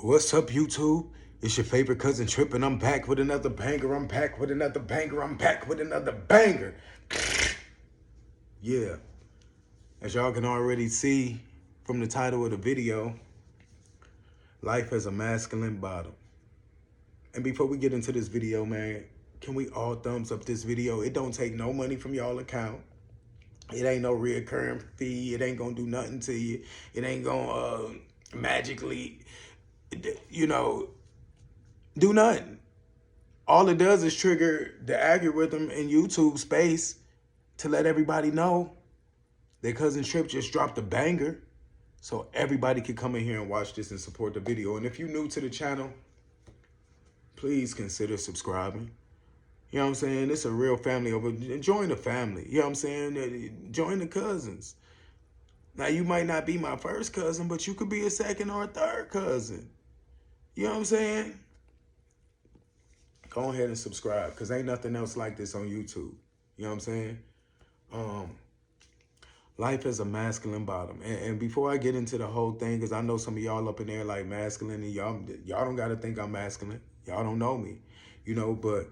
What's up, YouTube? It's your favorite cousin Trip, and I'm back with another banger. I'm back with another banger. I'm back with another banger. Yeah, as y'all can already see from the title of the video, life has a masculine bottom. And before we get into this video, man, can we all thumbs up this video? It don't take no money from y'all account. It ain't no reoccurring fee. It ain't gonna do nothing to you. It ain't gonna magically, you know, do nothing. All it does is trigger the algorithm in YouTube space to let everybody know that Cousin Trip just dropped a banger. So everybody can come in here and watch this and support the video. And if you're new to the channel, please consider subscribing. You know what I'm saying? It's a real family over. Join the family. You know what I'm saying? Join the cousins. Now, you might not be my first cousin, but you could be a second or a third cousin. You know what I'm saying? Go ahead and subscribe, because ain't nothing else like this on YouTube. You know what I'm saying? Life is a masculine bottom. And before I get into the whole thing, because I know some of y'all up in there like masculine, and y'all don't got to think I'm masculine. Y'all don't know me, you know, but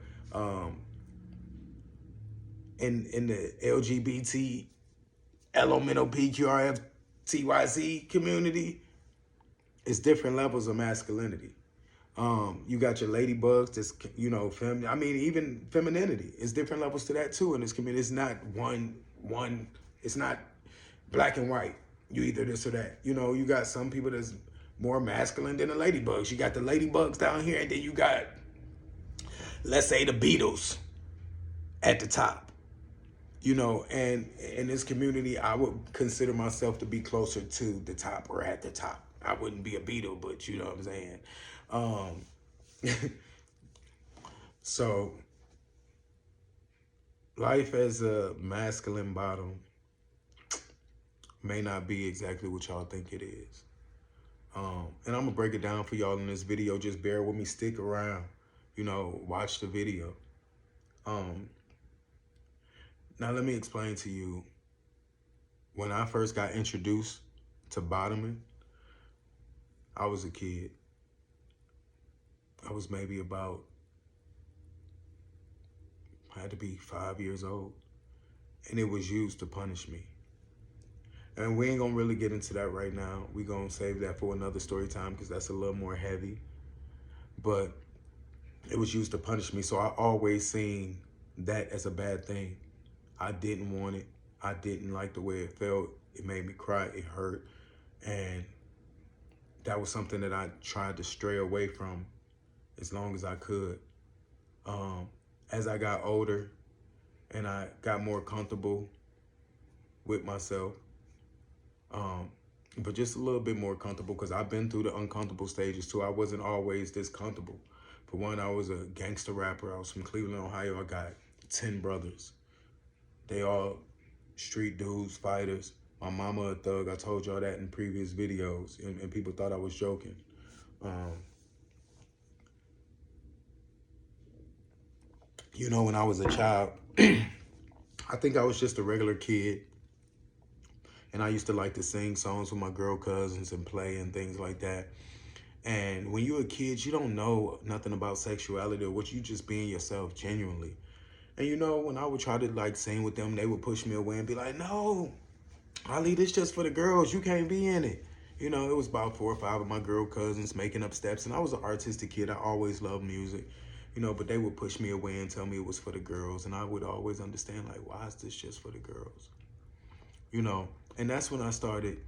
in the LGBT, LMNOPQRFTYC community, it's different levels of masculinity. You got your ladybugs, that's, you know, I mean, even femininity. It's different levels to that too in this community. It's not one, it's not black and white. You either this or that. You know, you got some people that's more masculine than the ladybugs. You got the ladybugs down here, and then you got, let's say, the Beatles at the top. You know, and in this community, I would consider myself to be closer to the top or at the top. I wouldn't be a Beatle, but you know what I'm saying. So life as a masculine bottom may not be exactly what y'all think it is. And I'm gonna break it down for y'all in this video. Just bear with me, stick around, you know, watch the video. Now let me explain to you, when I first got introduced to bottoming, I was a kid. I was maybe about, I had to be 5 years old, and it was used to punish me. And we ain't gonna really get into that right now. We gonna save that for another story time, because that's a little more heavy. But it was used to punish me, so I always seen that as a bad thing. I didn't want it. I didn't like the way it felt. It made me cry, it hurt. And that was something that I tried to stray away from as long as I could. As I got older and I got more comfortable with myself, but just a little bit more comfortable, because I've been through the uncomfortable stages too. I wasn't always this comfortable. For one, I was a gangster rapper. I was from Cleveland, Ohio. I got 10 brothers. They all street dudes, fighters. My mama a thug. I told y'all that in previous videos, and people thought I was joking. You know, when I was a child, I think I was just a regular kid. And I used to like to sing songs with my girl cousins and play and things like that. And when you're a kid, you don't know nothing about sexuality or what, you just being yourself genuinely. And you know, when I would try to like sing with them, they would push me away and be like, no, Ali, this just for the girls. You can't be in it. You know, it was about 4 or 5 of my girl cousins making up steps. And I was an artistic kid. I always loved music, you know, but they would push me away and tell me it was for the girls. And I would always understand, like, why is this just for the girls? You know, and that's when I started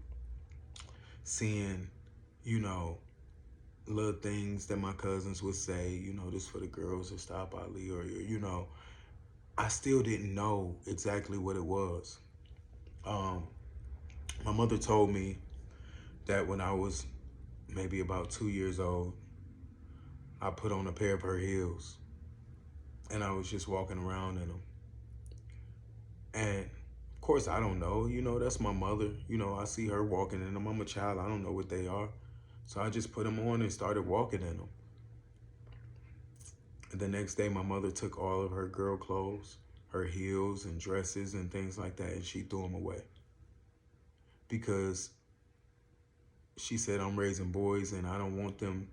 seeing, you know, little things that my cousins would say, you know, this for the girls, or stop Ali, or, you know, I still didn't know exactly what it was. My mother told me that when I was maybe about 2 years old, I put on a pair of her heels, and I was just walking around in them. And of course, I don't know, you know, that's my mother. You know, I see her walking in them. I'm a child, I don't know what they are. So I just put them on and started walking in them. And the next day, my mother took all of her girl clothes, her heels and dresses and things like that, and she threw them away. Because she said, I'm raising boys and I don't want them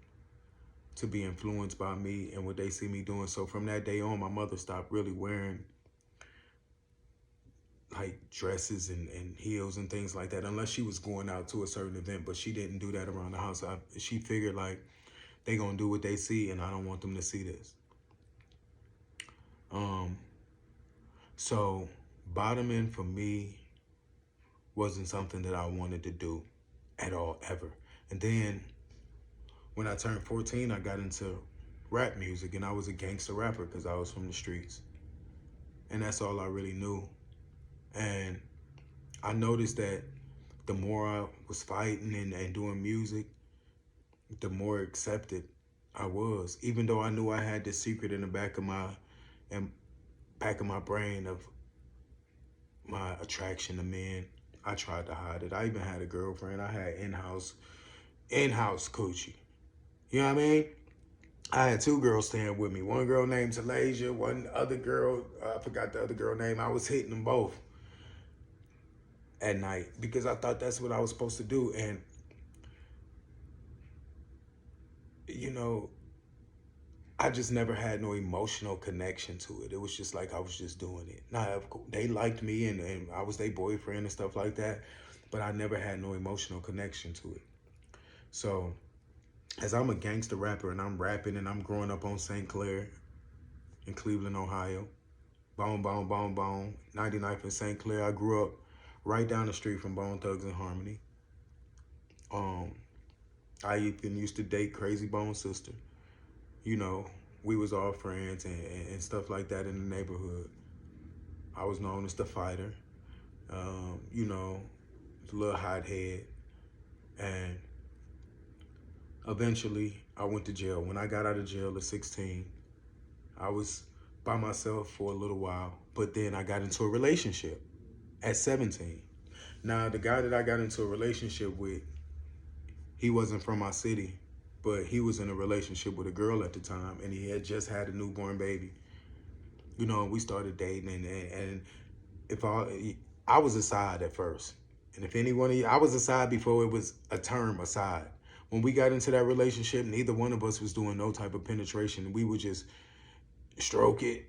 to be influenced by me and what they see me doing. So from that day on, my mother stopped really wearing like dresses and heels and things like that, unless she was going out to a certain event, but she didn't do that around the house. She figured like they gonna do what they see and I don't want them to see this. So bottoming for me wasn't something that I wanted to do at all, ever. And then when I turned 14, I got into rap music and I was a gangster rapper because I was from the streets. And that's all I really knew. And I noticed that the more I was fighting and doing music, the more accepted I was. Even though I knew I had this secret in the back of my brain of my attraction to men, I tried to hide it. I even had a girlfriend. I had in-house coochie. You know what I mean? I had two girls staying with me. One girl named Talasia, one other girl, I forgot the other girl name. I was hitting them both at night because I thought that's what I was supposed to do. And, you know, I just never had no emotional connection to it. It was just like I was just doing it. Now, they liked me and I was their boyfriend and stuff like that, but I never had no emotional connection to it. So as I'm a gangster rapper and I'm rapping and I'm growing up on St. Clair in Cleveland, Ohio, Bone, 99th and St. Clair. I grew up right down the street from Bone Thugs and Harmony. I even used to date Crazy Bone's sister. You know, we was all friends and stuff like that in the neighborhood. I was known as the fighter, you know, a little hothead. And eventually I went to jail. When I got out of jail at 16, I was by myself for a little while, but then I got into a relationship at 17. Now, the guy that I got into a relationship with, he wasn't from my city, but he was in a relationship with a girl at the time, and he had just had a newborn baby. You know, we started dating, and if I was a side at first. And if anyone of you, I was a side before it was a term, a side. When we got into that relationship, neither one of us was doing no type of penetration. We would just stroke it.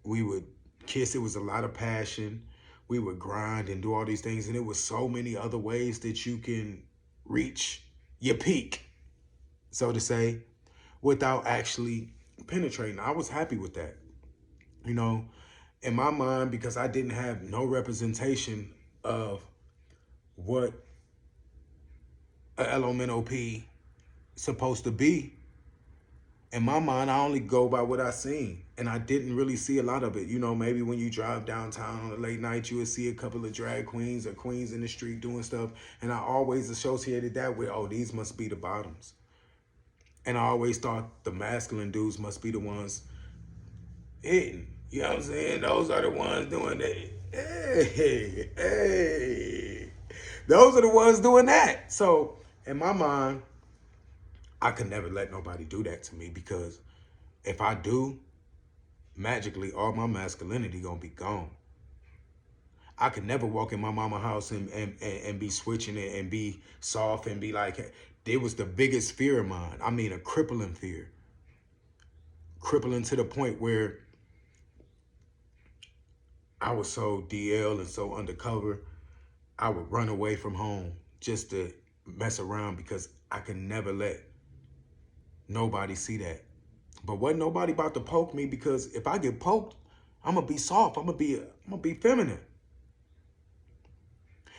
We would kiss. It was a lot of passion. We would grind and do all these things. And it was so many other ways that you can reach your peak, so to say, without actually penetrating. I was happy with that. You know, in my mind, because I didn't have no representation of what a LMNOP supposed to be, in my mind, I only go by what I seen. And I didn't really see a lot of it. You know, maybe when you drive downtown on a late night, you would see a couple of drag queens or queens in the street doing stuff. And I always associated that with, oh, these must be the bottoms. And I always thought the masculine dudes must be the ones hitting. You know what I'm saying? Those are the ones doing that. Hey. Those are the ones doing that. So in my mind, I could never let nobody do that to me, because if I do, magically all my masculinity gonna be gone. I could never walk in my mama house and be switching it and be soft and be like, it was the biggest fear of mine. I mean, a crippling fear. Crippling to the point where I was so DL and so undercover, I would run away from home just to mess around, because I could never let nobody see that. But wasn't nobody about to poke me, because if I get poked, I'm gonna be soft. I'm gonna be feminine.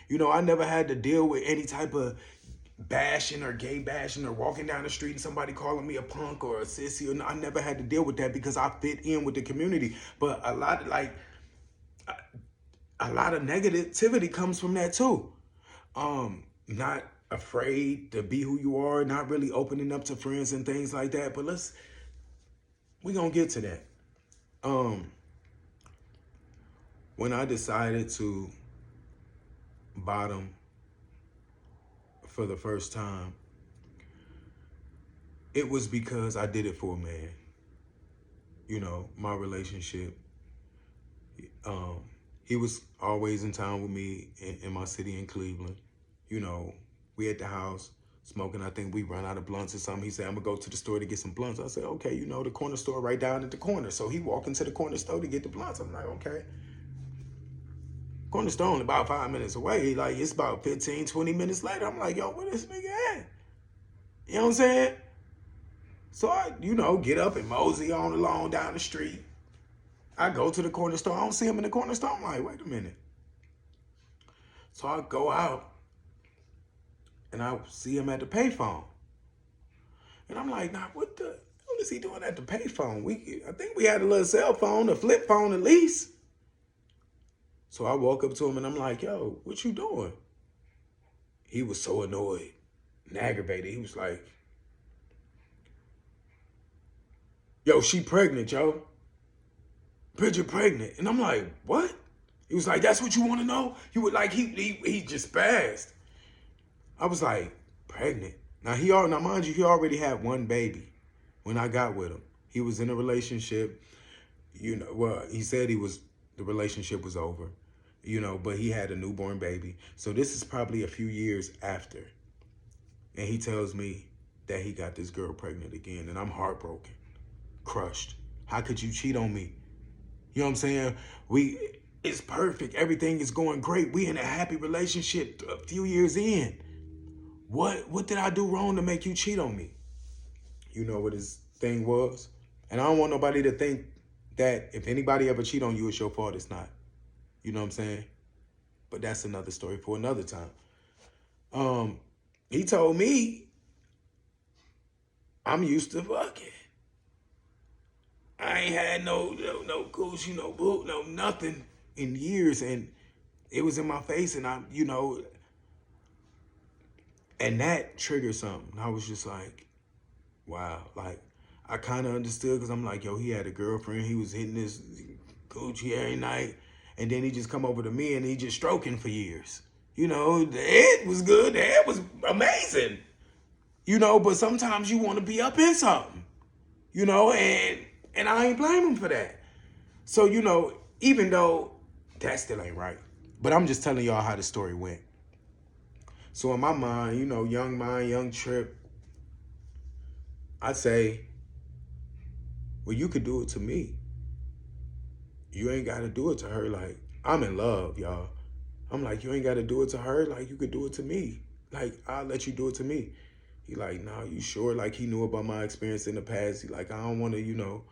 You know, I never had to deal with any type of bashing or gay bashing or walking down the street and somebody calling me a punk or a sissy. I never had to deal with that because I fit in with the community. But a lot of negativity comes from that too. Not afraid to be who you are, not really opening up to friends and things like that. But we're gonna get to that. When I decided to bottom for the first time, it was because I did it for a man. You know, my relationship, he was always in town with me in my city in Cleveland. You know, We at the house smoking. I think we run out of blunts or something. He said, I'm going to go to the store to get some blunts. I said, okay, you know, the corner store right down at the corner. So he walked into the corner store to get the blunts. I'm like, okay. Corner store only about 5 minutes away. Like, it's about 15, 20 minutes later. I'm like, yo, where this nigga at? You know what I'm saying? So I, you know, get up and mosey on along down the street. I go to the corner store. I don't see him in the corner store. I'm like, wait a minute. So I go out and I see him at the payphone. And I'm like, nah, what is he doing at the payphone? I think we had a little cell phone, a flip phone at least. So I walk up to him and I'm like, yo, what you doing? He was so annoyed and aggravated. He was like, yo, she pregnant, yo. Bridget pregnant. And I'm like, what? He was like, that's what you want to know? He would like, he just spazzed. I was like, pregnant? Now mind you, he already had one baby when I got with him. He was in a relationship, you know, well, he said the relationship was over, you know, but he had a newborn baby. So this is probably a few years after. And he tells me that he got this girl pregnant again. And I'm heartbroken, crushed. How could you cheat on me? You know what I'm saying? It's perfect. Everything is going great. We in a happy relationship a few years in. What did I do wrong to make you cheat on me? You know what his thing was? And I don't want nobody to think that if anybody ever cheat on you, it's your fault. It's not. You know what I'm saying? But that's another story for another time. He told me I'm used to fucking. I ain't had no coochie, no boo, no nothing in years, and it was in my face, and I, you know, and that triggered something. I was just like, wow. Like, I kind of understood because I'm like, yo, he had a girlfriend. He was hitting this coochie every night, and then he just come over to me and he just stroking for years. You know, the head was good. The head was amazing. You know, but sometimes you want to be up in something. You know, and I ain't blame him for that. So, you know, even though that still ain't right, but I'm just telling y'all how the story went. So in my mind, you know, young trip, I'd say, well, you could do it to me. You ain't got to do it to her. Like, I'm in love, y'all. I'm like, you ain't got to do it to her. Like, you could do it to me. Like, I'll let you do it to me. He like, nah, you sure? Like, he knew about my experience in the past. He like, I don't want to, you know,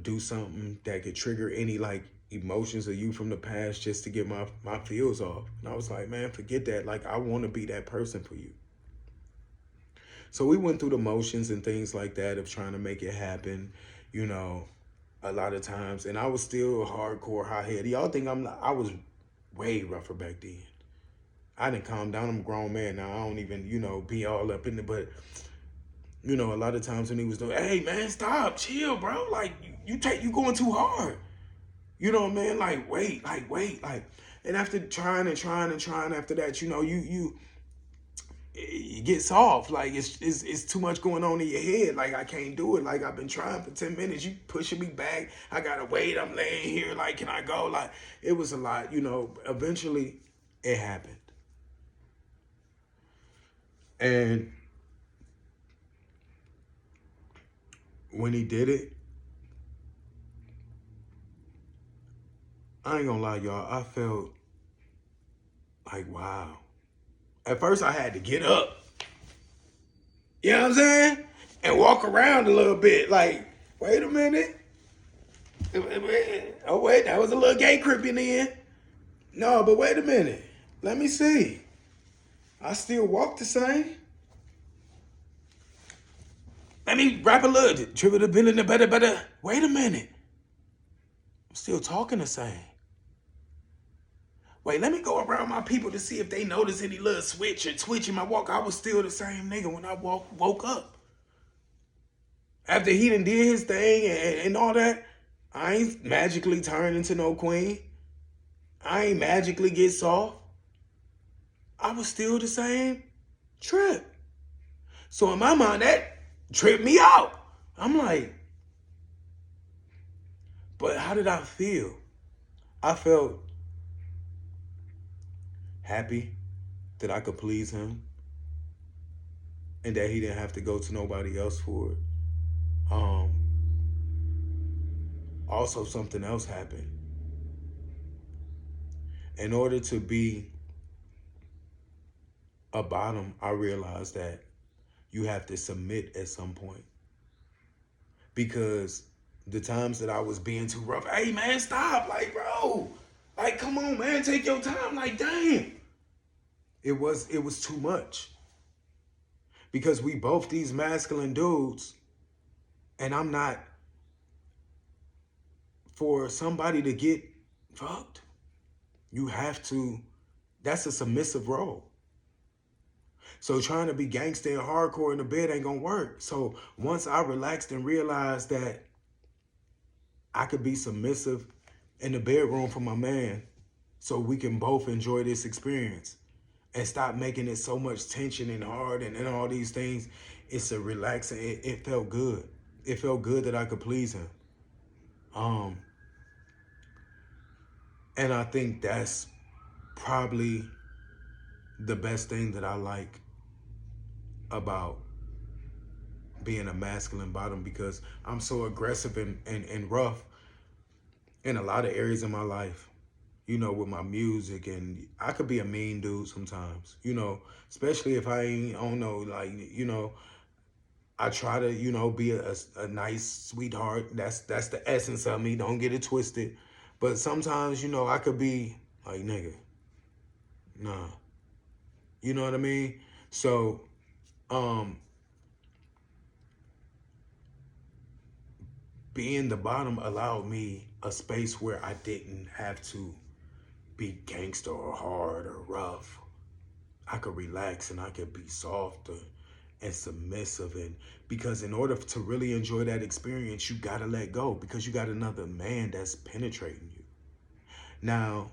do something that could trigger any, like, emotions of you from the past just to get my feels off. And I was like, man, forget that. Like, I want to be that person for you. So we went through the motions and things like that of trying to make it happen, you know, a lot of times. And I was still hardcore hot-headed. Y'all think I was way rougher back then. I didn't calm down. I'm a grown man now. I don't even, you know, be all up in it. But, you know, a lot of times when he was doing, hey, man, stop, chill, bro. Like, you going too hard. You know what I mean? Like, wait. And after trying after that, you know, you get soft. Like, it's too much going on in your head. Like, I can't do it. Like, I've been trying for 10 minutes. You pushing me back. I got to wait. I'm laying here. Like, can I go? Like, it was a lot, you know. Eventually, it happened. And when he did it, I ain't gonna lie, y'all, I felt like, wow. At first, I had to get up. You know what I'm saying? And walk around a little bit. Like, wait a minute. Oh, wait, that was a little gay creeping in. No, but wait a minute. Let me see. I still walk the same. Let me rap a little. Triple the billion, the better. Wait a minute. I'm still talking the same. Wait, let me go around my people to see if they notice any little switch or twitch in my walk. I was still the same nigga when I woke up. After he done did his thing and all that, I ain't magically turned into no queen. I ain't magically get soft. I was still the same trip. So in my mind, that tripped me out. I'm like, but how did I feel? I felt happy that I could please him. and that he didn't have to go to nobody else for it. Um, Also, something else happened. In order to be a bottom, I realized that you have to submit at some point. Because the times that I was being too rough, hey man, stop, like bro, like come on man, take your time, like damn. It was too much. Because we both these masculine dudes, and I'm not for somebody to get fucked. You have to, that's a submissive role. So trying to be gangster and hardcore in the bed ain't gonna work. So once I relaxed and realized that I could be submissive in the bedroom for my man, so we can both enjoy this experience and stop making it so much tension and hard and all these things, it's a relaxing, it felt good. It felt good that I could please him. And I think that's probably the best thing that I like about being a masculine bottom, because I'm so aggressive and rough in a lot of areas of my life, you know, with my music, and I could be a mean dude sometimes, you know, especially if I don't know, like, you know, I try to, you know, be a nice sweetheart. That's the essence of me. Don't get it twisted. But sometimes, you know, I could be like, nigga, nah. You know what I mean? So, being the bottom allowed me a space where I didn't have to be gangster or hard or rough. I could relax and I could be softer and submissive. And because in order to really enjoy that experience, you gotta let go, because you got another man that's penetrating you. Now,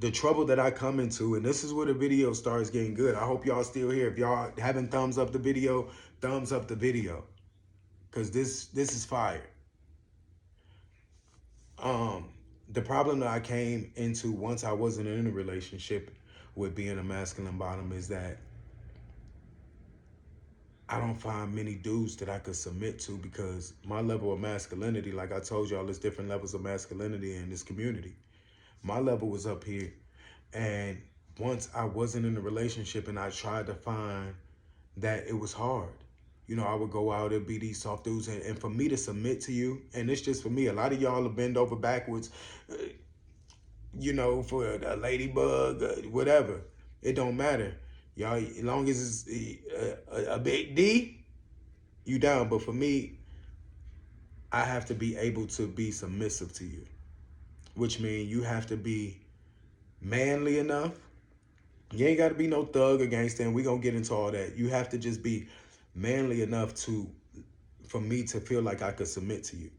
the trouble that I come into, and this is where the video starts getting good. I hope y'all still here. If y'all haven't thumbs up the video, thumbs up the video, because this is fire. The problem that I came into once I wasn't in a relationship with being a masculine bottom is that I don't find many dudes that I could submit to, because my level of masculinity, like I told y'all, there's different levels of masculinity in this community. My level was up here. And once I wasn't in a relationship and I tried to find that, it was hard. You know, I would go out and be these soft dudes. And for me to submit to you, and it's just for me, a lot of y'all have bend over backwards, you know, for a ladybug, whatever. It don't matter. Y'all, as long as it's a big D, you down. But for me, I have to be able to be submissive to you, which means you have to be manly enough. You ain't got to be no thug or gangster, and we gonna get into all that. You have to just be manly enough for me to feel like I could submit to you.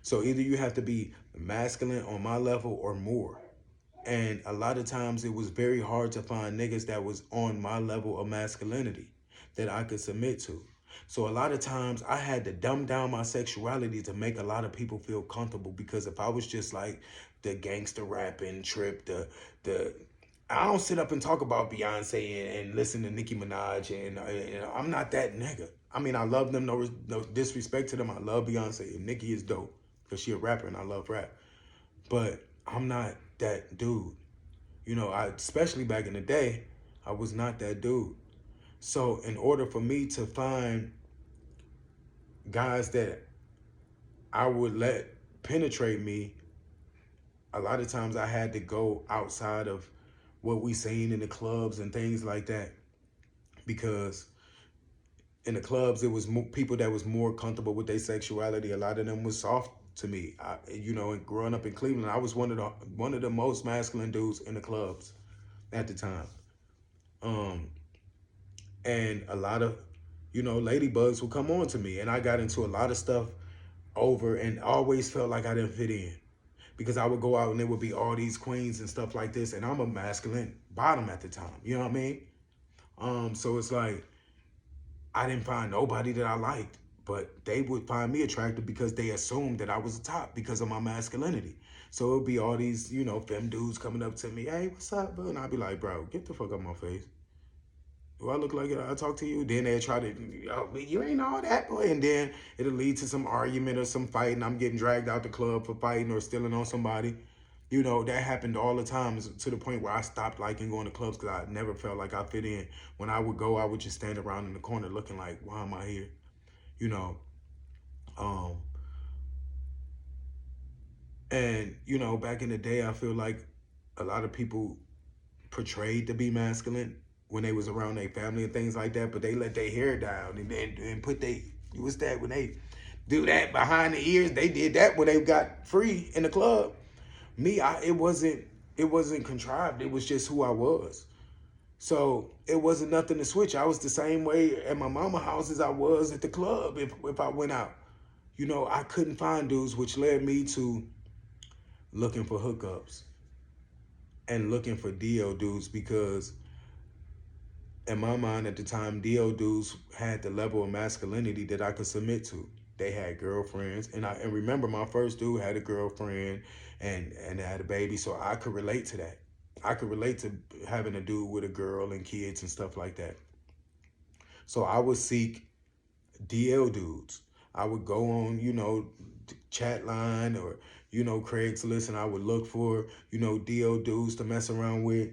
So either you have to be masculine on my level or more. And a lot of times it was very hard to find niggas that was on my level of masculinity that I could submit to. So a lot of times I had to dumb down my sexuality to make a lot of people feel comfortable, because if I was just like the gangster rapping trip, I don't sit up and talk about Beyonce and listen to Nicki Minaj, and I'm not that nigga. I mean, I love them, no disrespect to them. I love Beyonce, and Nicki is dope because she a rapper and I love rap. But I'm not that dude. You know, especially back in the day, I was not that dude. So in order for me to find guys that I would let penetrate me, a lot of times I had to go outside of what we seen in the clubs and things like that. Because in the clubs, it was people that was more comfortable with their sexuality. A lot of them was soft to me. You know, and growing up in Cleveland, I was one of the most masculine dudes in the clubs at the time. And a lot of, you know, ladybugs would come on to me, and I got into a lot of stuff over, and always felt like I didn't fit in, because I would go out and there would be all these queens and stuff like this, and I'm a masculine bottom at the time. You know what I mean? So it's like I didn't find nobody that I liked, but they would find me attractive because they assumed that I was the top because of my masculinity. So it would be all these, you know, femme dudes coming up to me, hey, what's up, bro? And I'd be like, bro, get the fuck out my face. Do I look like I talk to you? Then they try to, oh, you ain't all that, boy. And then it'll lead to some argument or some fight, and I'm getting dragged out the club for fighting or stealing on somebody. You know, that happened all the time to the point where I stopped liking going to clubs because I never felt like I fit in. When I would go, I would just stand around in the corner looking like, why am I here? You know, um, and, you know, back in the day, I feel like a lot of people portrayed to be masculine when they was around their family and things like that, but they let their hair down and put they, what's that, when they do that behind the ears, they did that when they got free in the club. Me, it wasn't contrived. It was just who I was. So it wasn't nothing to switch. I was the same way at my mama house as I was at the club if I went out. You know, I couldn't find dudes, which led me to looking for hookups and looking for DL dudes because in my mind at the time, DL dudes had the level of masculinity that I could submit to. They had girlfriends, and remember my first dude had a girlfriend and had a baby, so I could relate to that. I could relate to having a dude with a girl and kids and stuff like that. So I would seek DL dudes. I would go on, chat line or, Craigslist, and I would look for, DL dudes to mess around with.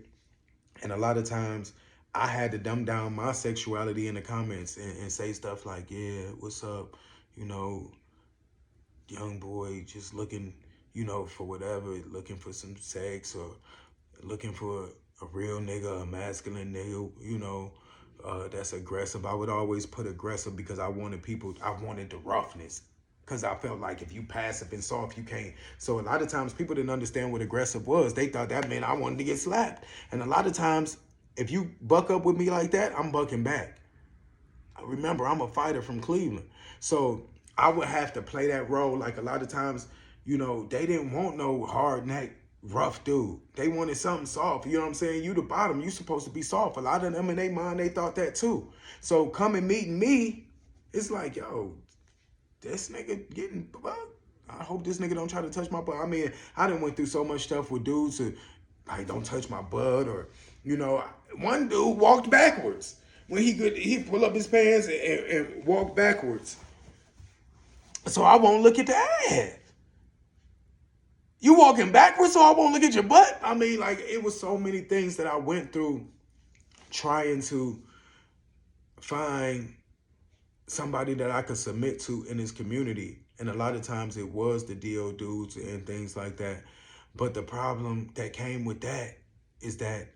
And a lot of times I had to dumb down my sexuality in the comments and say stuff like, yeah, what's up? Young boy just looking, for whatever, looking for some sex or looking for a real nigga, a masculine nigga, that's aggressive. I would always put aggressive because I wanted the roughness. Because I felt like if you passive and soft, you can't. So a lot of times people didn't understand what aggressive was. They thought that meant I wanted to get slapped. And a lot of times, if you buck up with me like that, I'm bucking back. Remember, I'm a fighter from Cleveland. So I would have to play that role. Like a lot of times, they didn't want no hard neck, rough dude. They wanted something soft. You know what I'm saying? You the bottom. You supposed to be soft. A lot of them in their mind, they thought that too. So coming meeting me, it's like, yo, this nigga getting butt. I hope this nigga don't try to touch my butt. I mean, I done went through so much stuff with dudes who, like, don't touch my butt, or, one dude walked backwards. When he pull up his pants and walk backwards. So I won't look at the ass. You walking backwards so I won't look at your butt? I mean, like, it was so many things that I went through trying to find somebody that I could submit to in this community. And a lot of times it was the DO dudes and things like that. But the problem that came with that is that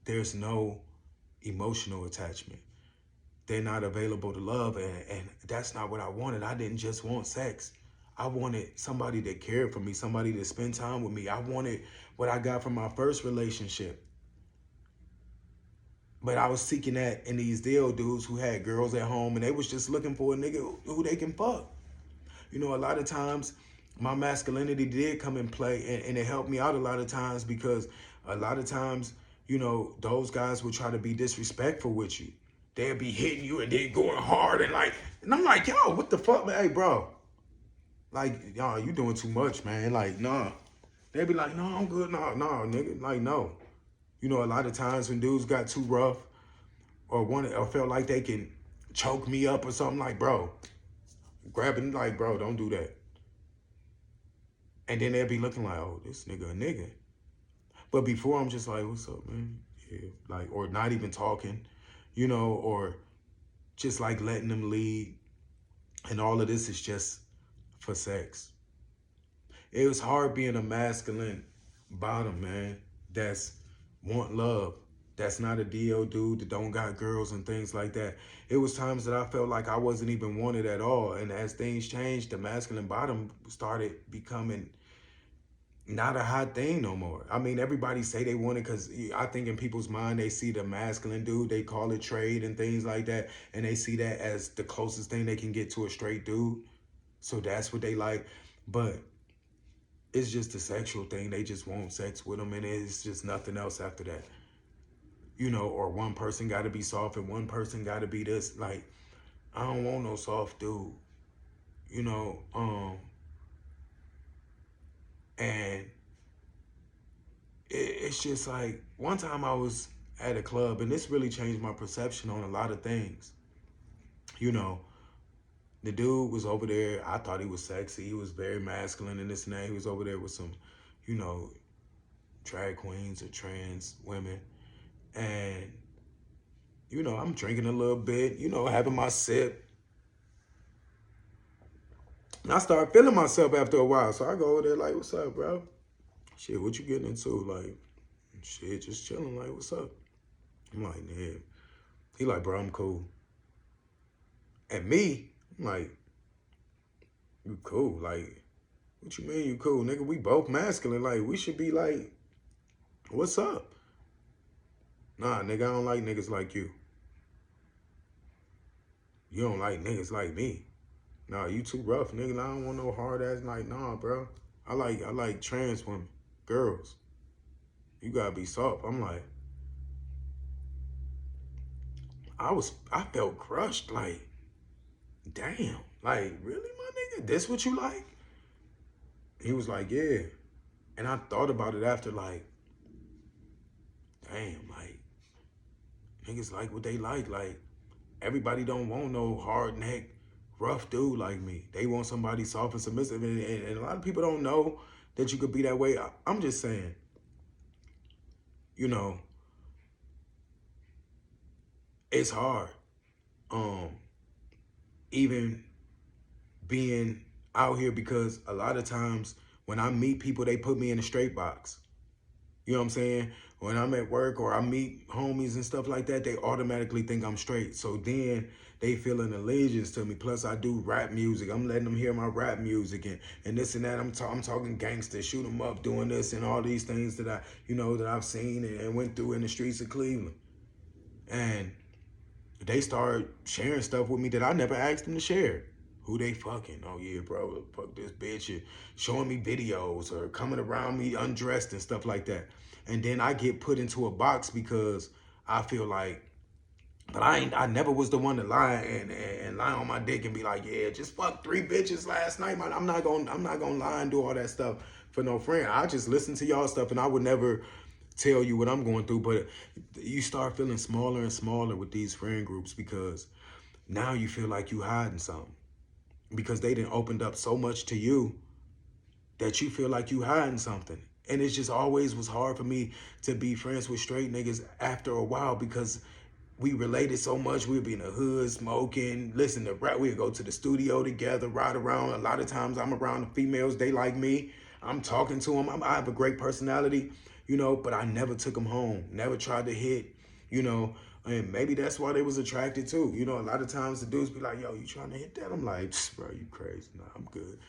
there's no emotional attachment. They're not available to love, and that's not what I wanted. I didn't just want sex. I wanted somebody that cared for me, somebody that spent time with me. I wanted what I got from my first relationship. But I was seeking that in these deal dudes who had girls at home, and they was just looking for a nigga who they can fuck. A lot of times my masculinity did come in play, and it helped me out a lot of times because a lot of times, those guys would try to be disrespectful with you. They'll be hitting you and they're going hard and I'm like, yo, what the fuck, man? Hey, bro. Like, yo, you doing too much, man. Like, nah. They be like, no, I'm good. No, nigga. Like, no. A lot of times when dudes got too rough or felt like they can choke me up or something, like, bro, grabbing, like, bro, don't do that. And then they'll be looking like, oh, this nigga a nigga. But before, I'm just like, what's up, man? Yeah. Like, or not even talking, or just like letting them lead. And all of this is just for sex. It was hard being a masculine bottom, man, that's want love. That's not a DO dude that don't got girls and things like that. It was times that I felt like I wasn't even wanted at all. And as things changed, the masculine bottom started becoming not a hot thing no more. I mean, everybody say they want it because I think in people's mind, they see the masculine dude, they call it trade and things like that. And they see that as the closest thing they can get to a straight dude. So that's what they like. But it's just a sexual thing. They just want sex with them, and it's just nothing else after that. Or one person got to be soft and one person got to be this. Like, I don't want no soft dude. And it's just like, one time I was at a club, and this really changed my perception on a lot of things. You know, the dude was over there. I thought he was sexy. He was very masculine and this and that. He was over there with some, you know, drag queens or trans women. And, you know, I'm drinking a little bit, you know, having my sip. And I started feeling myself after a while. So I go over there like, what's up, bro? Shit, what you getting into? Like, shit, just chilling. Like, what's up? I'm like, man. He like, bro, I'm cool. And me, I'm like, you cool? Like, what you mean you cool? Nigga, we both masculine. Like, we should be like, what's up? Nah, nigga, I don't like niggas like you. You don't like niggas like me. Nah, you too rough, nigga. I don't want no hard ass. Like, nah, bro. I like trans women, girls. You gotta be soft. I'm like, I felt crushed. Like, damn. Like, really, my nigga? This what you like? He was like, yeah. And I thought about it after, like, damn, like, niggas like what they like. Like, everybody don't want no hard neck, rough dude like me. They want somebody soft and submissive. And a lot of people don't know that you could be that way. I'm just saying, you know, it's hard. Even being out here, because a lot of times when I meet people, they put me in a straight box. You know what I'm saying? When I'm at work or I meet homies and stuff like that, they automatically think I'm straight. So then they feel an allegiance to me. Plus I do rap music. I'm letting them hear my rap music and this and that. I'm talking gangster, shoot them up, doing this and all these things that that I've seen and went through in the streets of Cleveland. And they start sharing stuff with me that I never asked them to share. Who they fucking? Oh yeah, bro, fuck this bitch. And showing me videos or coming around me undressed and stuff like that. And then I get put into a box because I feel like, but I never was the one to lie and lie on my dick and be like, yeah, just fuck 3 bitches last night, man. I'm not gonna lie and do all that stuff for no friend. I just listen to y'all stuff and I would never tell you what I'm going through. But you start feeling smaller and smaller with these friend groups because now you feel like you hiding something. Because they done opened up so much to you that you feel like you hiding something. And it just always was hard for me to be friends with straight niggas after a while because we related so much. We'd be in the hood smoking, listen to rap. We'd go to the studio together, ride around. A lot of times I'm around the females. They like me. I'm talking to them. I have a great personality, but I never took them home. Never tried to hit, and maybe that's why they was attracted too. A lot of times the dudes be like, yo, you trying to hit that? I'm like, bro, you crazy. Nah, I'm good.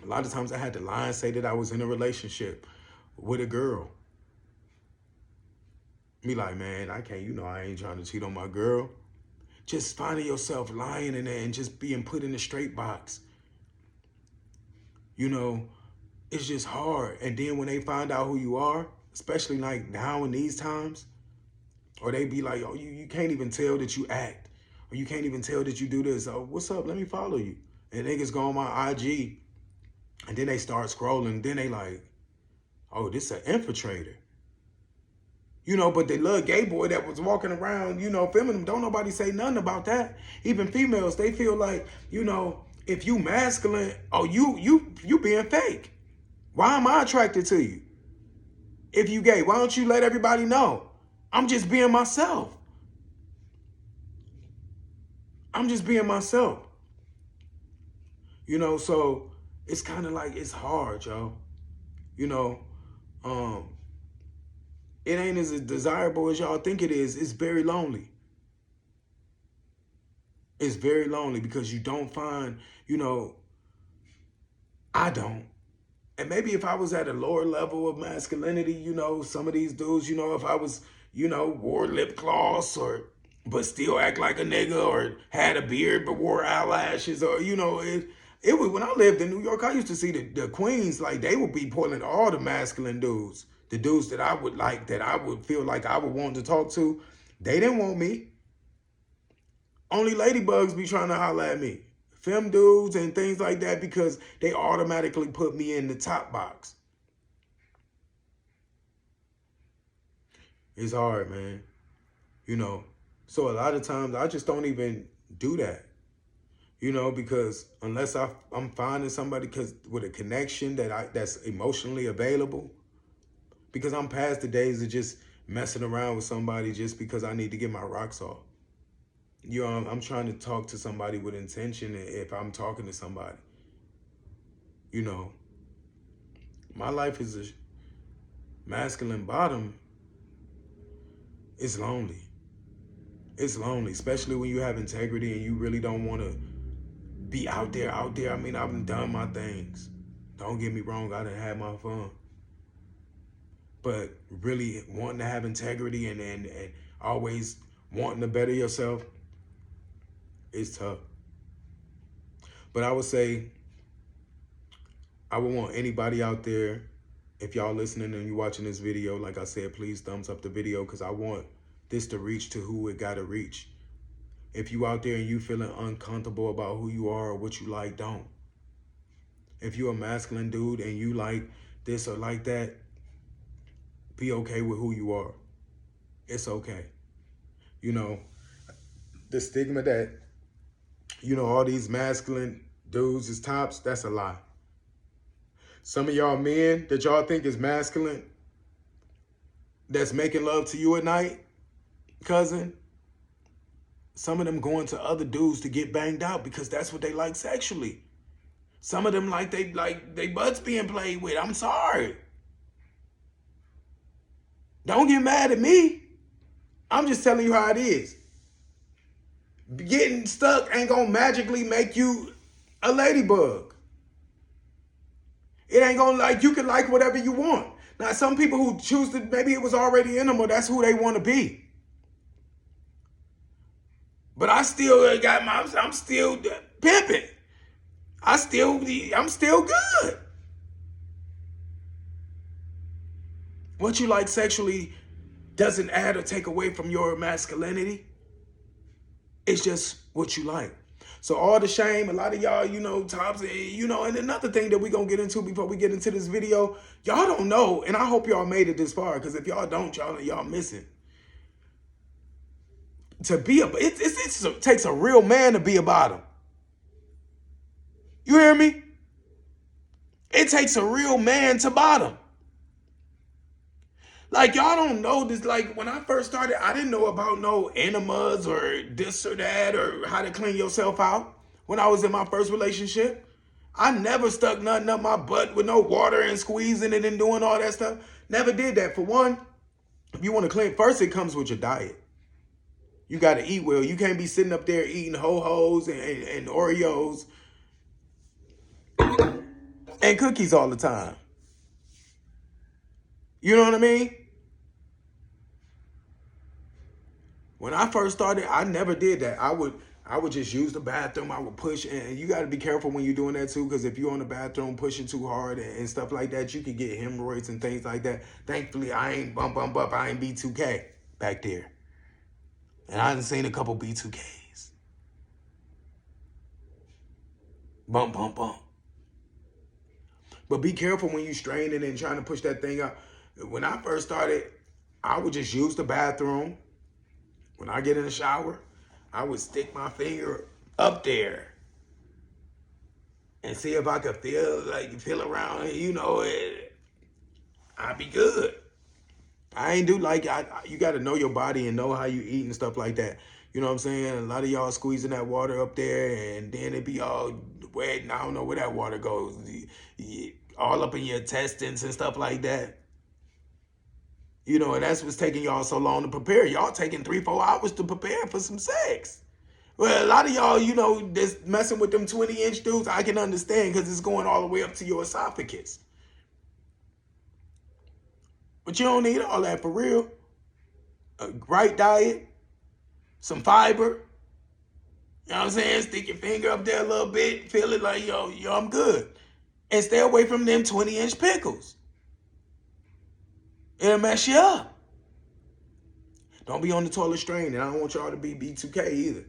A lot of times I had to lie and say that I was in a relationship with a girl. Be like, man, I can't, I ain't trying to cheat on my girl. Just finding yourself lying in there and just being put in a straight box. It's just hard. And then when they find out who you are, especially like now in these times, or they be like, oh, you can't even tell that you act. Or you can't even tell that you do this. Oh, what's up? Let me follow you. And niggas go on my IG. And then they start scrolling. Then they like, oh, this an infiltrator. But the little gay boy that was walking around, filming them, don't nobody say nothing about that. Even females, they feel like, if you masculine, oh, you being fake. Why am I attracted to you? If you gay, why don't you let everybody know? I'm just being myself. I'm just being myself. So it's kind of like, it's hard, yo. It ain't as desirable as y'all think it is. It's very lonely. It's very lonely because you don't find, I don't. And maybe if I was at a lower level of masculinity, some of these dudes, if I was, wore lip gloss but still act like a nigga or had a beard but wore eyelashes or, it was when I lived in New York, I used to see the queens, like they would be pulling all the masculine dudes. The dudes that I would like, that I would feel like I would want to talk to, they didn't want me. Only ladybugs be trying to holler at me. Femme dudes and things like that because they automatically put me in the top box. It's hard, man. You know, so a lot of times I just don't even do that. You know, because unless I'm finding somebody with a connection that's emotionally available, because I'm past the days of just messing around with somebody just because I need to get my rocks off. You know, I'm trying to talk to somebody with intention if I'm talking to somebody. You know, my life is a masculine bottom. It's lonely. It's lonely, especially when you have integrity and you really don't want to be out there. I mean, I've done my things. Don't get me wrong, I done had my fun. But really wanting to have integrity and always wanting to better yourself, it's tough. But I would say, I would want anybody out there, if y'all listening and you watching this video, like I said, please thumbs up the video, because I want this to reach to who it got to reach. If you out there and you feeling uncomfortable about who you are or what you like, don't. If you're a masculine dude and you like this or like that, be okay with who you are. It's okay. You know, the stigma that, you know, all these masculine dudes is tops, that's a lie. Some of y'all men that y'all think is masculine, that's making love to you at night, cousin, some of them going to other dudes to get banged out because that's what they like sexually. Some of them like they butts being played with. I'm sorry. Don't get mad at me. I'm just telling you how it is. Getting stuck ain't gonna magically make you a ladybug. It ain't gonna you can like whatever you want. Now, some people who choose to, maybe it was already in them or that's who they want to be. But I still I'm still pimping. I'm still good. What you like sexually doesn't add or take away from your masculinity. It's just what you like. So all the shame, a lot of y'all, you know, tops, you know, and another thing that we're going to get into before we get into this video, y'all don't know, and I hope y'all made it this far, because if y'all don't, y'all missing. To be it takes a real man to be a bottom. You hear me? It takes a real man to bottom. Like, y'all don't know this. Like, when I first started, I didn't know about no enemas or this or that or how to clean yourself out. When I was in my first relationship, I never stuck nothing up my butt with no water and squeezing it and doing all that stuff. Never did that. For one, if you want to clean, first it comes with your diet. You got to eat well. You can't be sitting up there eating ho-hos and Oreos and cookies all the time. You know what I mean? When I first started, I never did that. I would just use the bathroom. I would push, and you got to be careful when you're doing that too, because if you're on the bathroom pushing too hard and stuff like that, you could get hemorrhoids and things like that. Thankfully, I ain't bump. I ain't B2K back there. And I done seen a couple B2Ks. Bump. But be careful when you straining and trying to push that thing out. When I first started, I would just use the bathroom. When I get in the shower, I would stick my finger up there and see if I could feel around, you know, I'd be good. I ain't do you got to know your body and know how you eat and stuff like that. You know what I'm saying? A lot of y'all squeezing that water up there and then it be all wet and I don't know where that water goes. All up in your intestines and stuff like that. You know, and that's what's taking y'all so long to prepare. Y'all taking 3-4 hours to prepare for some sex. Well, a lot of y'all, you know, just messing with them 20-inch dudes, I can understand because it's going all the way up to your esophagus. But you don't need all that for real. A right diet, some fiber. You know what I'm saying? Stick your finger up there a little bit, feel it like, yo, I'm good. And stay away from them 20-inch pickles. It'll mess you up. Don't be on the toilet straining. I don't want y'all to be B2K either.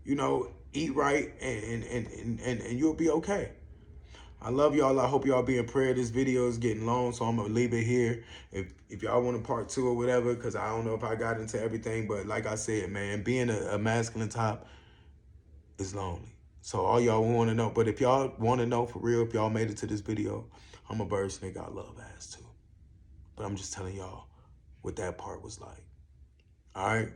You know, eat right and you'll be okay. I love y'all. I hope y'all be in prayer. This video is getting long, so I'm going to leave it here. If y'all want a part 2 or whatever, because I don't know if I got into everything. But like I said, man, being a masculine top is lonely. So all y'all want to know. But if y'all want to know for real, if y'all made it to this video, I'm a bird snake. I love ass too. But I'm just telling y'all what that part was like. All right?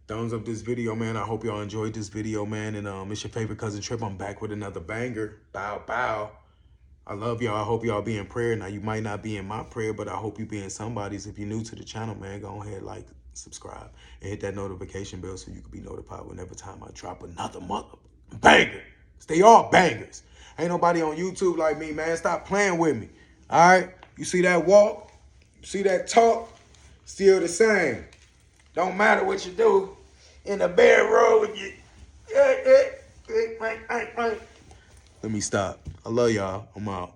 Thumbs up this video, man. I hope y'all enjoyed this video, man. And it's your favorite cousin Trip. I'm back with another banger. Bow, bow. I love y'all. I hope y'all be in prayer. Now, you might not be in my prayer, but I hope you be in somebody's. If you're new to the channel, man, go ahead, like, subscribe, and hit that notification bell so you can be notified whenever time I drop another mother banger. Stay all bangers. Ain't nobody on YouTube like me, man. Stop playing with me. All right? You see that walk? You see that talk? Still the same. Don't matter what you do in the bedroom with you. Let me stop. I love y'all. I'm out.